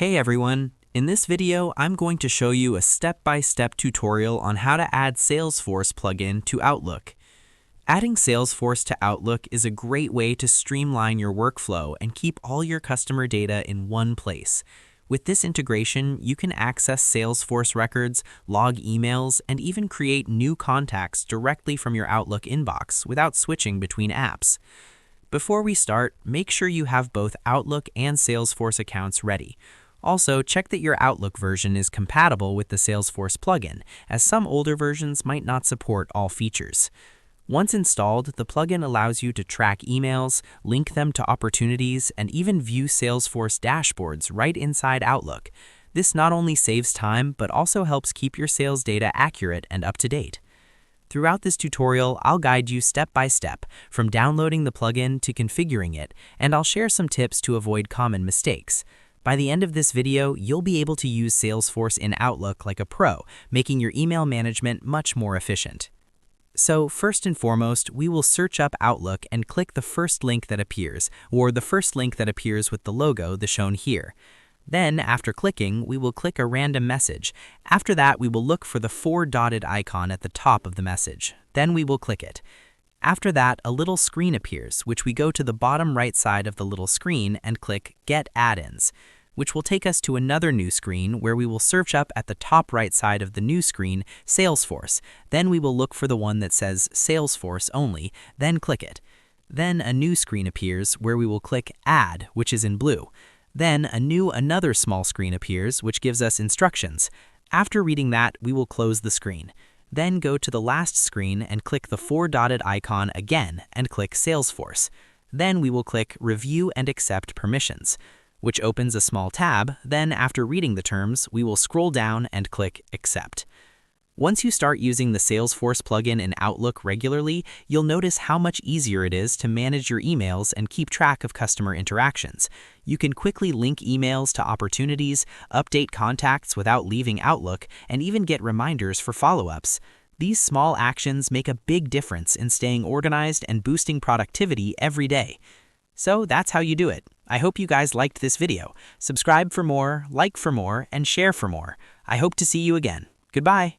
Hey everyone! In this video, I'm going to show you a step-by-step tutorial on how to add Salesforce plugin to Outlook. Adding Salesforce to Outlook is a great way to streamline your workflow and keep all your customer data in one place. With this integration, you can access Salesforce records, log emails, and even create new contacts directly from your Outlook inbox without switching between apps. Before we start, make sure you have both Outlook and Salesforce accounts ready. Also, check that your Outlook version is compatible with the Salesforce plugin, as some older versions might not support all features. Once installed, the plugin allows you to track emails, link them to opportunities, and even view Salesforce dashboards right inside Outlook. This not only saves time, but also helps keep your sales data accurate and up to date. Throughout this tutorial, I'll guide you step by step, from downloading the plugin to configuring it, and I'll share some tips to avoid common mistakes. By the end of this video, you'll be able to use Salesforce in Outlook like a pro, making your email management much more efficient. So first and foremost, we will search up Outlook and click the first link that appears, or the first link that appears with the logo shown here. Then, after clicking, we will click a random message. After that, we will look for the 4 dotted icon at the top of the message. Then we will click it. After that, a little screen appears, which we go to the bottom right side of the little screen and click Get Add-ins, which will take us to another new screen where we will search up at the top right side of the new screen, Salesforce. Then we will look for the one that says Salesforce only, then click it. Then a new screen appears where we will click Add, which is in blue. Then another small screen appears, which gives us instructions. After reading that, we will close the screen. Then go to the last screen and click the 4 dotted icon again and click Salesforce. Then we will click Review and Accept Permissions, which opens a small tab. Then after reading the terms, we will scroll down and click Accept. Once you start using the Salesforce plugin in Outlook regularly, you'll notice how much easier it is to manage your emails and keep track of customer interactions. You can quickly link emails to opportunities, update contacts without leaving Outlook, and even get reminders for follow-ups. These small actions make a big difference in staying organized and boosting productivity every day. So that's how you do it. I hope you guys liked this video. Subscribe for more, like for more, and share for more. I hope to see you again. Goodbye.